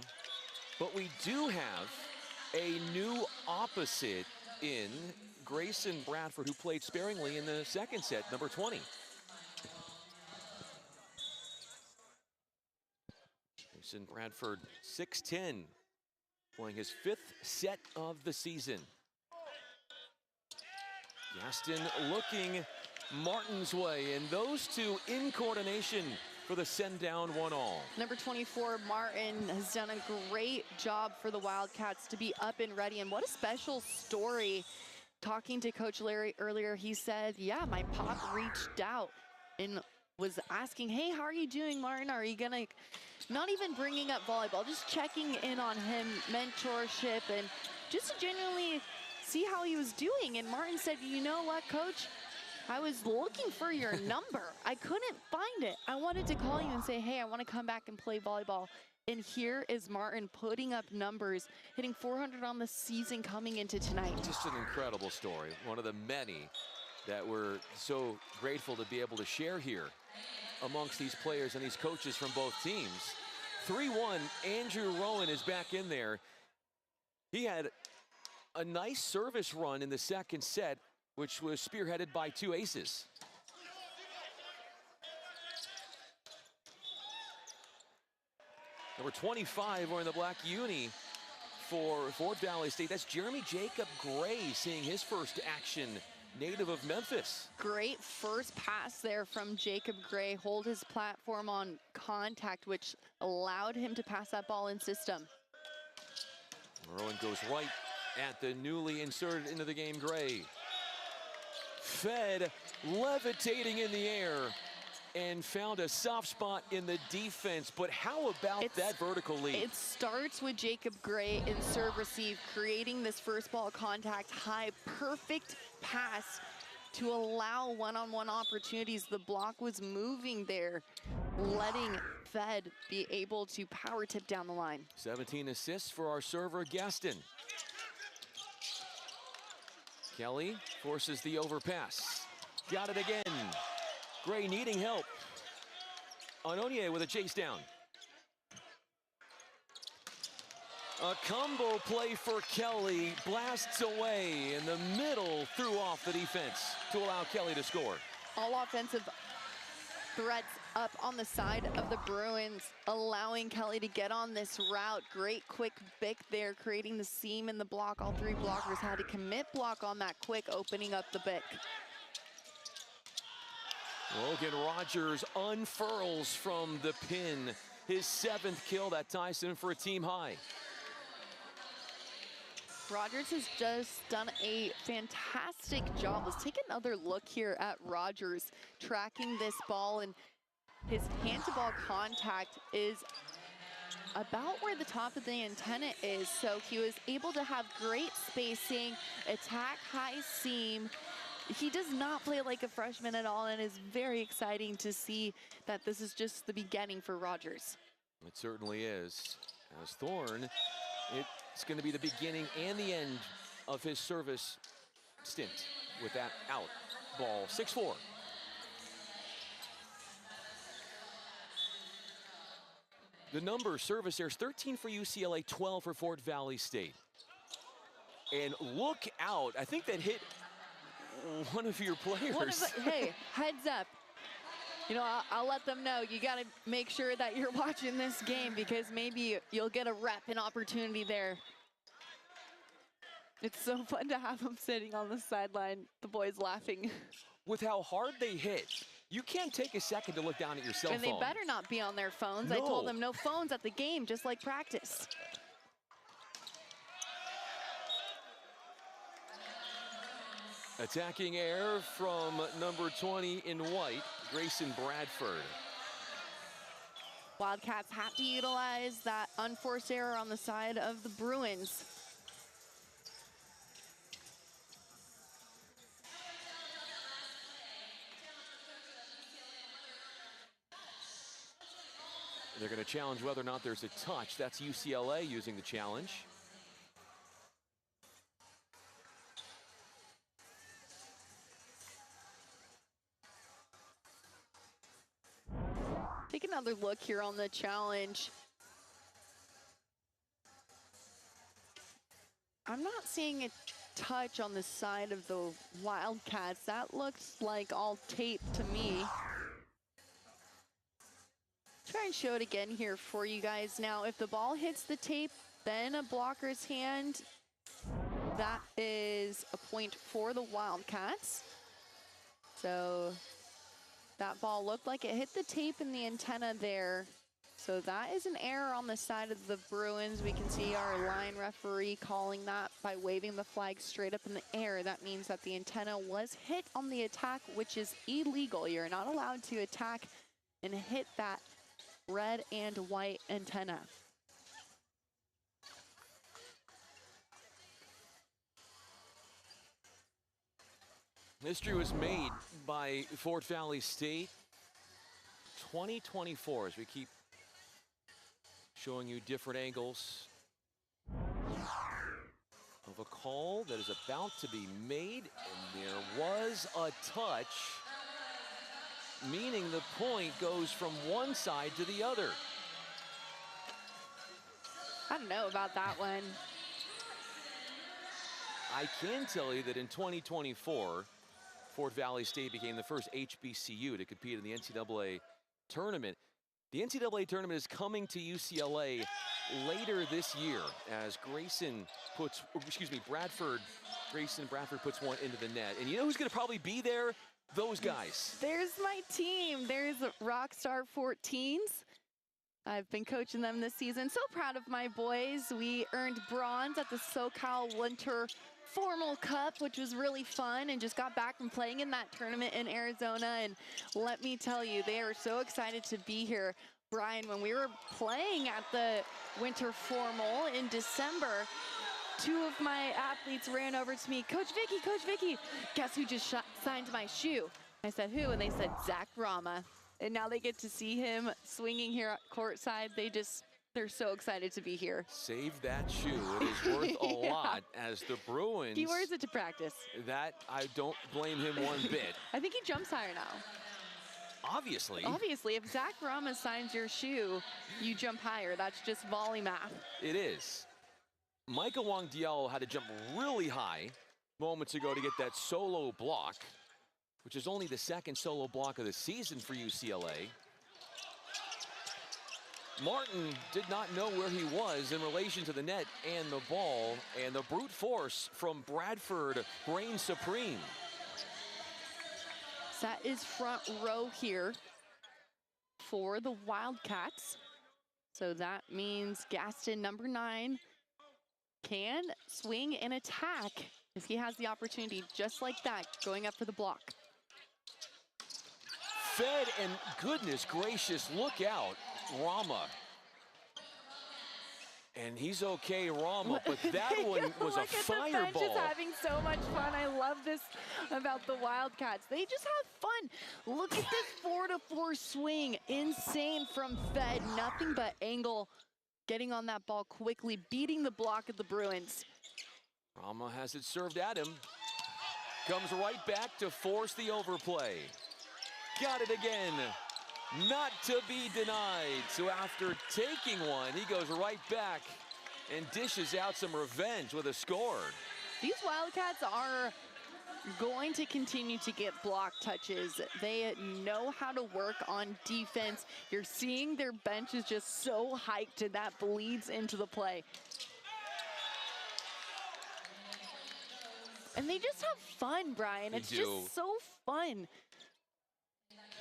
but we do have a new opposite in Grayson Bradford, who played sparingly in the second set, number 20. Grayson Bradford, 6'10", playing his 5th set of the season. Gaston looking Martin's way, and those two in coordination for the send down 1-all. Number 24, Martin, has done a great job for the Wildcats to be up and ready. And what a special story. Talking to Coach Larry earlier, he said, yeah, my pop reached out and was asking, hey, how are you doing, Martin? Are you gonna, not even bringing up volleyball, just checking in on him, mentorship, and just to genuinely see how he was doing. And Martin said, you know what, Coach? I was looking for your number. I couldn't find it. I wanted to call you and say, hey, I want to come back and play volleyball. And here is Martin putting up numbers, hitting 400 on the season coming into tonight. Just an incredible story. One of the many that we're so grateful to be able to share here amongst these players and these coaches from both teams. 3-1, Andrew Rowan is back in there. He had a nice service run in the second set, which was spearheaded by 2 aces. Number 25 wearing the black uni for Fort Valley State. That's Jeremy Jacob Gray seeing his first action, native of Memphis. Great first pass there from Jacob Gray. Hold his platform on contact, which allowed him to pass that ball in system. Merwin goes right at the newly inserted into the game Gray. Fed levitating in the air and found a soft spot in the defense. But how about that vertical lead? It starts with Jacob Gray in serve receive, creating this first ball contact high, perfect pass to allow one-on-one opportunities. The block was moving there, letting Fed be able to power tip down the line. 17 assists for our server, Gaston. Kelly forces the overpass. Got it again. Gray needing help. Ononye with a chase down. A combo play for Kelly. Blasts away in the middle, threw off the defense to allow Kelly to score. All offensive threats up on the side of the Bruins, allowing Kelly to get on this route. Great quick bick there, creating the seam in the block. All three blockers had to commit block on that quick, opening up the bick. Logan Rogers unfurls from the pin. His 7th kill, that ties him for a team high. Rogers has just done a fantastic job. Let's take another look here at Rogers tracking this ball, and his hand-to-ball contact is about where the top of the antenna is. So he was able to have great spacing, attack high seam. He does not play like a freshman at all, and it's very exciting to see that this is just the beginning for Rogers. It certainly is. As Thorne, it's going to be the beginning and the end of his service stint with that out ball. 6-4. The number service there's 13 for UCLA, 12 for Fort Valley State. And look out, I think that hit one of your players. Hey, heads up. You know, I'll let them know. You got to make sure that you're watching this game, because maybe you'll get a rep, an opportunity there. It's so fun to have them sitting on the sideline, the boys laughing. With how hard they hit, you can't take a second to look down at your cell phone. And they better not be on their phones. No. I told them no phones at the game, just like practice. Attacking air from number 20 in white, Grayson Bradford. Wildcats have to utilize that unforced error on the side of the Bruins. They're going to challenge whether or not there's a touch. That's UCLA using the challenge. Take another look here on the challenge. I'm not seeing a touch on the side of the Wildcats. That looks like all tape to me. Try and show it again here for you guys. Now, if the ball hits the tape, then a blocker's hand, that is a point for the Wildcats. So that ball looked like it hit the tape in the antenna there. So that is an error on the side of the Bruins. We can see our line referee calling that by waving the flag straight up in the air. That means that the antenna was hit on the attack, which is illegal. You're not allowed to attack and hit that red and white antenna. History was made by Fort Valley State. 2024, as we keep showing you different angles of a call that is about to be made, and there was a touch, meaning the point goes from one side to the other. I don't know about that one. I can tell you that in 2024, Fort Valley State became the first HBCU to compete in the NCAA tournament. The NCAA tournament is coming to UCLA later this year as Grayson Bradford puts one into the net. And you know who's going to probably be there? Those guys. There's my team. There's Rockstar 14s. I've been coaching them this season. So proud of my boys. We earned bronze at the SoCal Winter Formal Cup, which was really fun, and just got back from playing in that tournament in Arizona. And let me tell you, they are so excited to be here. Brian, when we were playing at the Winter Formal in December, two of my athletes ran over to me, Coach Vicky, guess who just signed my shoe? I said, who? And they said, Zach Rama. And now they get to see him swinging here at courtside. They're so excited to be here. Save that shoe. It is worth a lot as the Bruins. He wears it to practice. That, I don't blame him one bit. I think he jumps higher now. Obviously. Obviously, if Zach Rama signs your shoe, you jump higher. That's just volley math. It is. Michael Wong Diallo had to jump really high moments ago to get that solo block, which is only the second solo block of the season for UCLA. Martin did not know where he was in relation to the net and the ball, and the brute force from Bradford reigns supreme. That is front row here for the Wildcats. So that means Gaston, number 9, can swing and attack if he has the opportunity, just like that, going up for the block. Fed, and goodness gracious, look out, Rama. And he's okay, Rama, but that one was a fireball. Look at the bench is having so much fun. I love this about the Wildcats. They just have fun. Look at this 4-to-4 swing. Insane from Fed. Nothing but angle. Getting on that ball quickly, beating the block of the Bruins. Rama has it served at him. Comes right back to force the overplay. Got it again. Not to be denied. So after taking one, he goes right back and dishes out some revenge with a score. These Wildcats are going to continue to get block touches. They know how to work on defense. You're seeing their bench is just so hyped, and that bleeds into the play. And they just have fun, Brian. It's just so fun.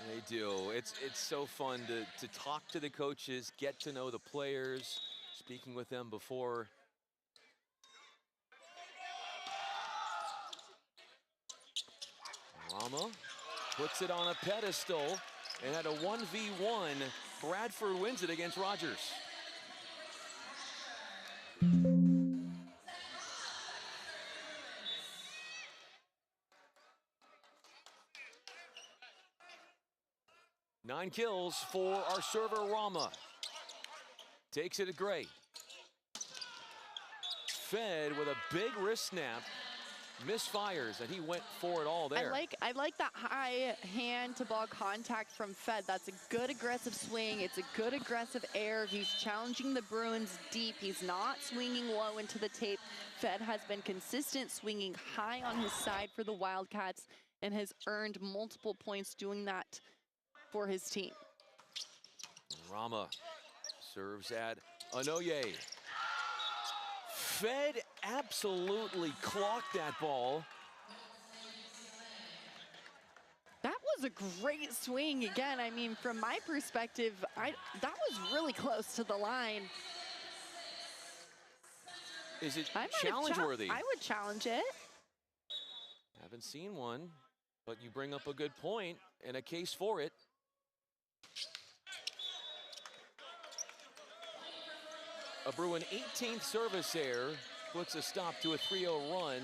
They do. It's so fun to talk to the coaches, get to know the players, speaking with them before. Rama puts it on a pedestal, and at a 1v1, Bradford wins it against Rogers. Nine kills for our server, Rama. Takes it to Gray. Fed with a big wrist snap. Misfires, and he went for it all there. I like that high hand to ball contact from Fed. That's a good aggressive swing. It's a good aggressive air. He's challenging the Bruins deep. He's not swinging low into the tape. Fed has been consistent, swinging high on his side for the Wildcats, and has earned multiple points doing that for his team. Rama serves at Anoye. Fed absolutely clocked that ball. That was a great swing again. I mean, from my perspective, that was really close to the line. Is it challenge-worthy? I would challenge it. Haven't seen one, but you bring up a good point and a case for it. A Bruin 18th service error puts a stop to a 3-0 run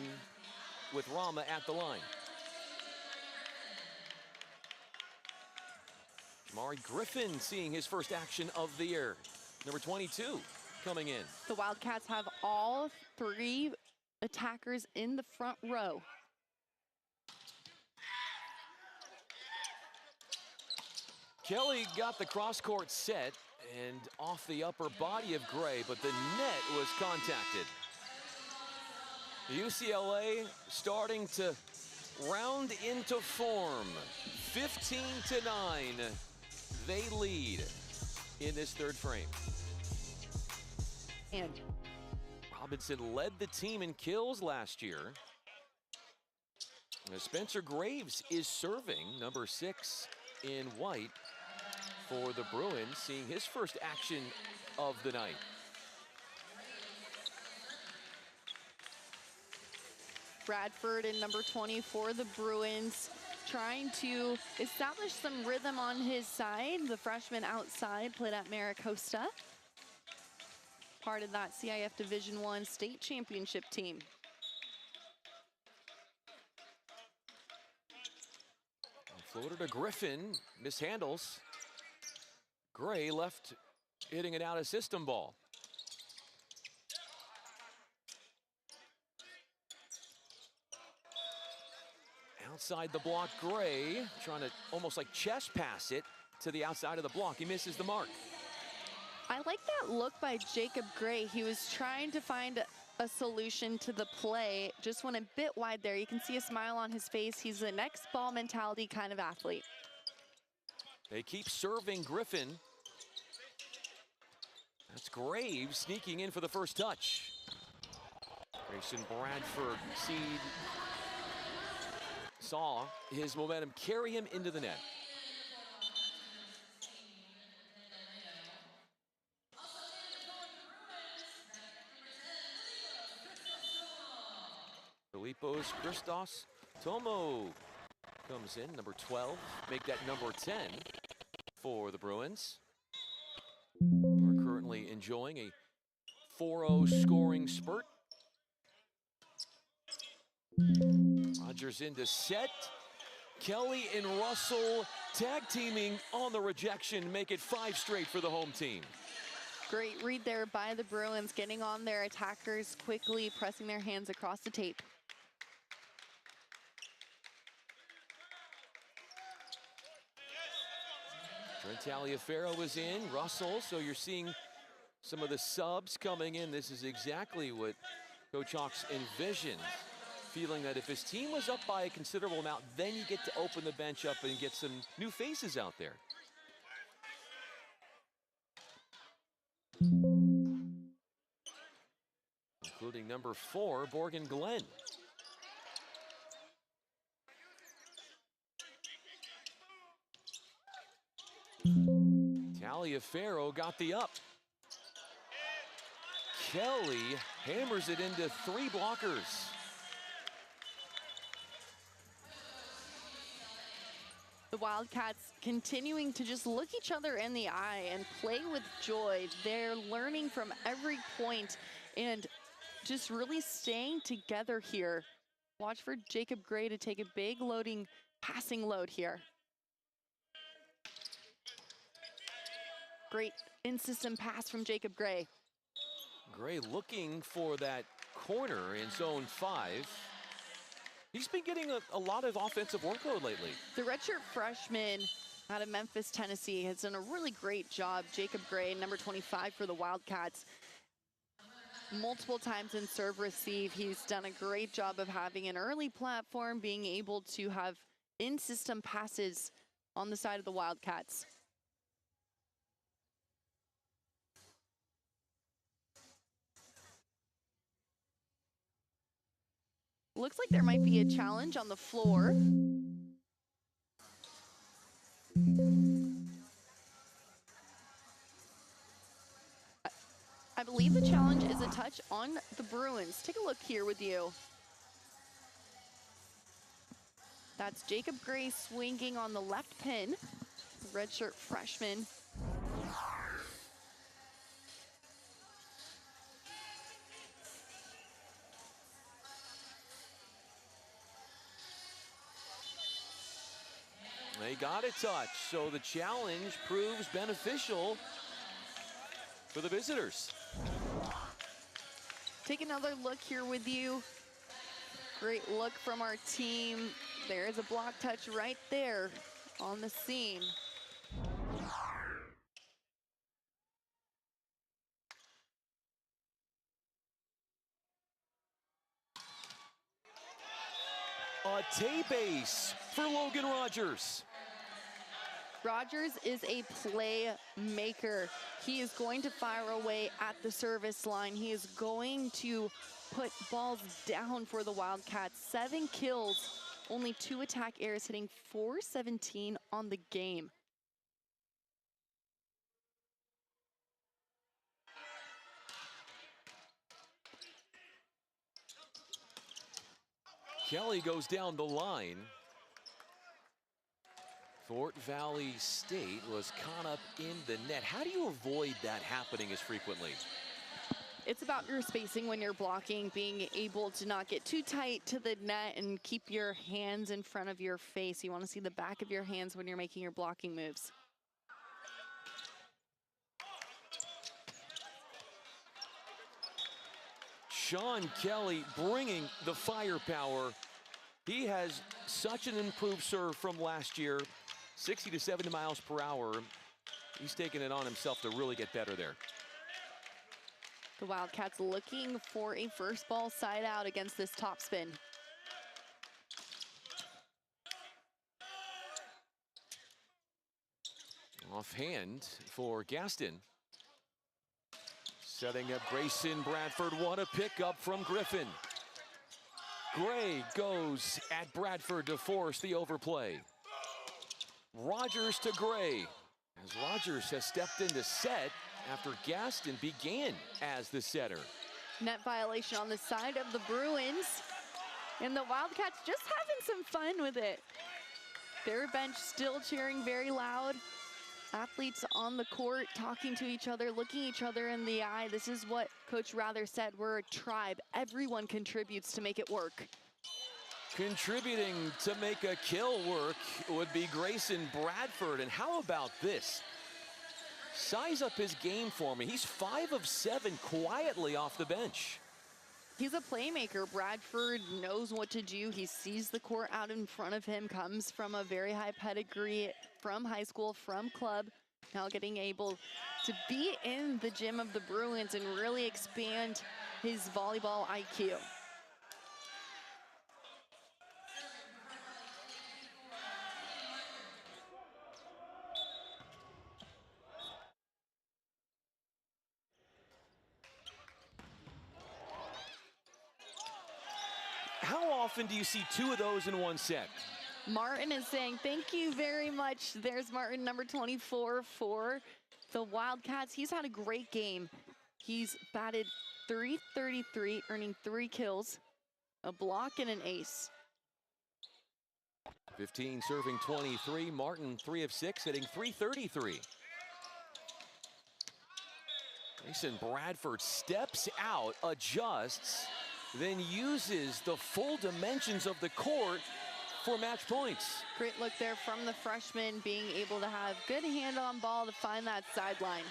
with Rama at the line. Jamari Griffin seeing his first action of the year. Number 22 coming in. The Wildcats have all 3 attackers in the front row. Kelly got the cross-court set and off the upper body of Gray, but the net was contacted. UCLA starting to round into form. 15-9, they lead. in this third frame. And Robinson led the team in kills last year. Spencer Graves is serving, number 6 in white for the Bruins, seeing his first action of the night. Bradford in number 20 for the Bruins, trying to establish some rhythm on his side. The freshman outside played at Maricosta, part of that CIF Division I state championship team. Floater to Griffin, mishandles. Gray left, hitting it out a system ball. Outside the block, Gray trying to almost like chest pass it to the outside of the block. He misses the mark. I like that look by Jacob Gray. He was trying to find a solution to the play, just went a bit wide there. You can see a smile on his face. He's a next ball mentality kind of athlete. They keep serving Griffin. That's Graves sneaking in for the first touch. Grayson Bradford saw his momentum carry him into the net. Filipos Christos Tomo comes in, number 12, make that number 10 for the Bruins. We're currently enjoying a 4-0 scoring spurt. Rogers into set. Kelly and Russell tag teaming on the rejection, make it 5 straight for the home team. Great read there by the Bruins, getting on their attackers quickly, pressing their hands across the tape. Trent Taliaferro is in, Russell, so you're seeing some of the subs coming in. This is exactly what Coach Hawks envisioned, feeling that if his team was up by a considerable amount, then you get to open the bench up and get some new faces out there. Including number 4, Morgan Glenn. Taliaferro got the up. Kelly hammers it into 3 blockers. The Wildcats continuing to just look each other in the eye and play with joy. They're learning from every point and just really staying together here. Watch for Jacob Gray to take a big passing load here. Great in-system pass from Jacob Gray. Gray looking for that corner in zone 5. He's been getting a lot of offensive workload lately. The redshirt freshman out of Memphis, Tennessee has done a really great job. Jacob Gray, number 25 for the Wildcats. Multiple times in serve receive. He's done a great job of having an early platform, being able to have in-system passes on the side of the Wildcats. Looks like there might be a challenge on the floor. I believe the challenge is a touch on the Bruins. Take a look here with you. That's Jacob Gray swinging on the left pin, redshirt freshman. They got a touch, so the challenge proves beneficial for the visitors. Take another look here with you. Great look from our team. There's a block touch right there on the scene. A Tay base for Logan Rogers. Rogers is a playmaker. He is going to fire away at the service line. He is going to put balls down for the Wildcats. 7 kills, only 2 attack errors, hitting .417 on the game. Kelly goes down the line. Fort Valley State was caught up in the net. How do you avoid that happening as frequently? It's about your spacing when you're blocking, being able to not get too tight to the net and keep your hands in front of your face. You want to see the back of your hands when you're making your blocking moves. Sean Kelly bringing the firepower. He has such an improved serve from last year, 60 to 70 miles per hour. He's taking it on himself to really get better there. The Wildcats looking for a first ball side out against this topspin. Offhand for Gaston. Setting up Grayson Bradford. What a pickup from Griffin. Gray goes at Bradford to force the overplay. Rogers to Gray, as Rogers has stepped into set after Gaston began as the setter. Net violation on the side of the Bruins, and the Wildcats just having some fun with it. Their bench still cheering very loud. Athletes on the court talking to each other, looking each other in the eye. This is what Coach Rather said, we're a tribe. Everyone contributes to make it work. Contributing to make a kill work would be Grayson Bradford. And how about this? Size up his game for me. He's 5 of 7 quietly off the bench. He's a playmaker. Bradford knows what to do. He sees the court out in front of him, comes from a very high pedigree from high school, from club. Now getting able to be in the gym of the Bruins and really expand his volleyball IQ. How often do you see 2 of those in one set? Martin is saying, thank you very much. There's Martin, number 24 for the Wildcats. He's had a great game. He's batted .333, earning 3 kills, a block, and an ace. 15 serving 23. Martin 3 of 6, hitting .333. Grayson Bradford steps out, adjusts, then uses the full dimensions of the court for match points. Great look there from the freshman, being able to have good hand on ball to find that sideline.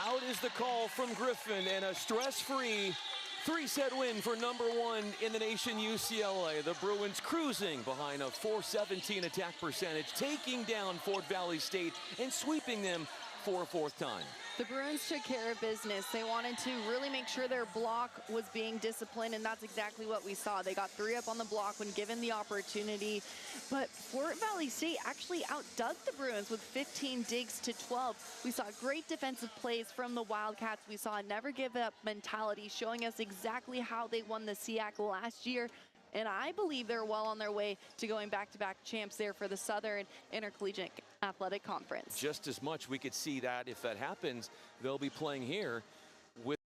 Out is the call from Griffin, and a stress-free 3-set win for number 1 in the nation, UCLA. The Bruins cruising behind a .417 attack percentage, taking down Fort Valley State and sweeping them for a 4th time. The Bruins took care of business. They wanted to really make sure their block was being disciplined, and that's exactly what we saw. They got 3 up on the block when given the opportunity, but Fort Valley State actually outdug the Bruins with 15 digs to 12. We saw great defensive plays from the Wildcats. We saw a never give up mentality, showing us exactly how they won the SEAC last year. And I believe they're well on their way to going back-to-back champs there for the Southern Intercollegiate Athletic Conference. Just as much we could see that if that happens, they'll be playing here with